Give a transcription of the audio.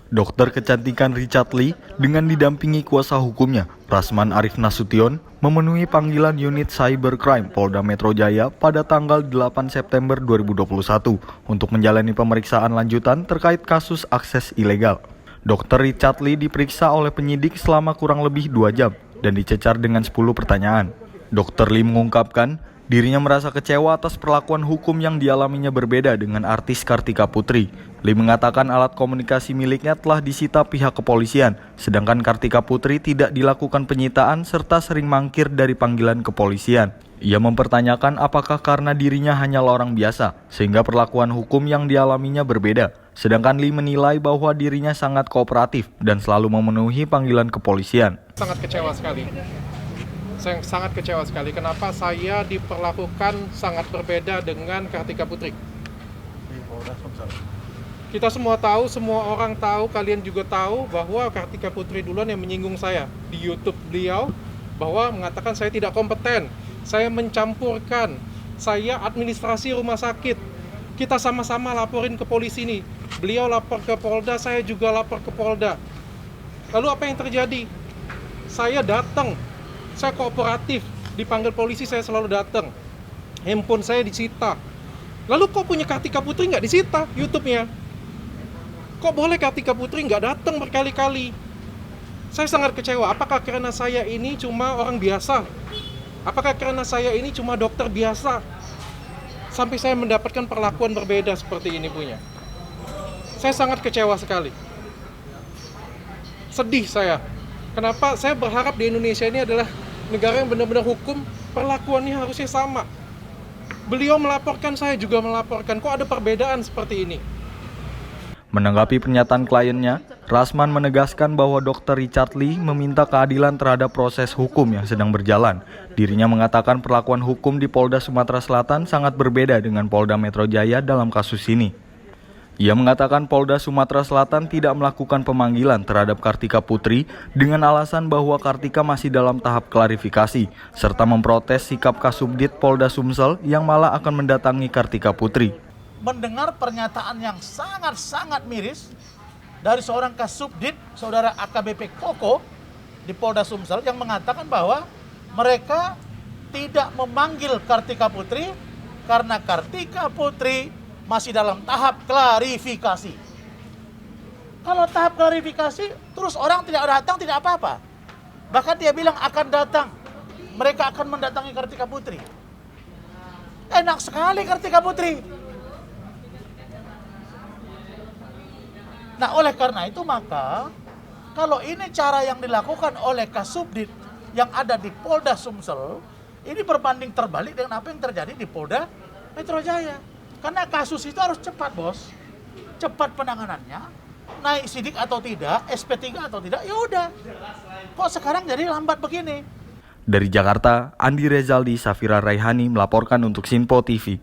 Dokter kecantikan Richard Lee dengan didampingi kuasa hukumnya, Rasman Arif Nasution, memenuhi panggilan unit Cybercrime Polda Metro Jaya pada tanggal 8 September 2021 untuk menjalani pemeriksaan lanjutan terkait kasus akses ilegal. Dokter Richard Lee diperiksa oleh penyidik selama kurang lebih 2 jam dan dicecar dengan 10 pertanyaan. Dokter Lee mengungkapkan, dirinya merasa kecewa atas perlakuan hukum yang dialaminya berbeda dengan artis Kartika Putri. Lee mengatakan alat komunikasi miliknya telah disita pihak kepolisian, sedangkan Kartika Putri tidak dilakukan penyitaan serta sering mangkir dari panggilan kepolisian. Ia mempertanyakan apakah karena dirinya hanyalah orang biasa, sehingga perlakuan hukum yang dialaminya berbeda. Sedangkan Lee menilai bahwa dirinya sangat kooperatif dan selalu memenuhi panggilan kepolisian. Sangat kecewa sekali. Saya sangat kecewa sekali. Kenapa saya diperlakukan sangat berbeda dengan Kartika Putri? Kita semua tahu, semua orang tahu, kalian juga tahu bahwa Kartika Putri duluan yang menyinggung saya di YouTube beliau bahwa mengatakan saya tidak kompeten, saya mencampurkan, saya administrasi rumah sakit. Kita sama-sama laporin ke polisi nih. Beliau lapor ke Polda, saya juga lapor ke Polda. Lalu apa yang terjadi? Saya datang. Saya kooperatif, dipanggil polisi saya selalu datang. Handphone saya disita. Lalu kok punya Kartika Putri nggak disita YouTube-nya? Kok boleh Kartika Putri nggak datang berkali-kali? Saya sangat kecewa. Apakah karena saya ini cuma orang biasa? Apakah karena saya ini cuma dokter biasa? Sampai saya mendapatkan perlakuan berbeda seperti ini punya. Saya sangat kecewa sekali. Sedih saya. Kenapa? Saya berharap di Indonesia ini adalah negara yang benar-benar hukum, perlakuannya harusnya sama. Beliau melaporkan, saya juga melaporkan. Kok ada perbedaan seperti ini? Menanggapi pernyataan kliennya, Rasman menegaskan bahwa Dr. Richard Lee meminta keadilan terhadap proses hukum yang sedang berjalan. Dirinya mengatakan perlakuan hukum di Polda Sumatera Selatan sangat berbeda dengan Polda Metro Jaya dalam kasus ini. Ia mengatakan Polda Sumatera Selatan tidak melakukan pemanggilan terhadap Kartika Putri dengan alasan bahwa Kartika masih dalam tahap klarifikasi, serta memprotes sikap Kasubdit Polda Sumsel yang malah akan mendatangi Kartika Putri. Mendengar pernyataan yang sangat-sangat miris dari seorang Kasubdit, saudara AKBP Koko di Polda Sumsel yang mengatakan bahwa mereka tidak memanggil Kartika Putri karena Kartika Putri masih dalam tahap klarifikasi. Kalau tahap klarifikasi, terus orang tidak datang, tidak apa-apa. Bahkan dia bilang akan datang. Mereka akan mendatangi Kartika Putri. Enak sekali Kartika Putri. Nah, oleh karena itu maka, kalau ini cara yang dilakukan oleh Kasubdit yang ada di Polda Sumsel, ini berbanding terbalik dengan apa yang terjadi di Polda Metro Jaya. Karena kasus itu harus cepat, bos. Cepat penanganannya, naik sidik atau tidak, SP3 atau tidak, ya udah. Kok sekarang jadi lambat begini? Dari Jakarta, Andi Rezaldi, Safira Raihani melaporkan untuk Sinpo TV.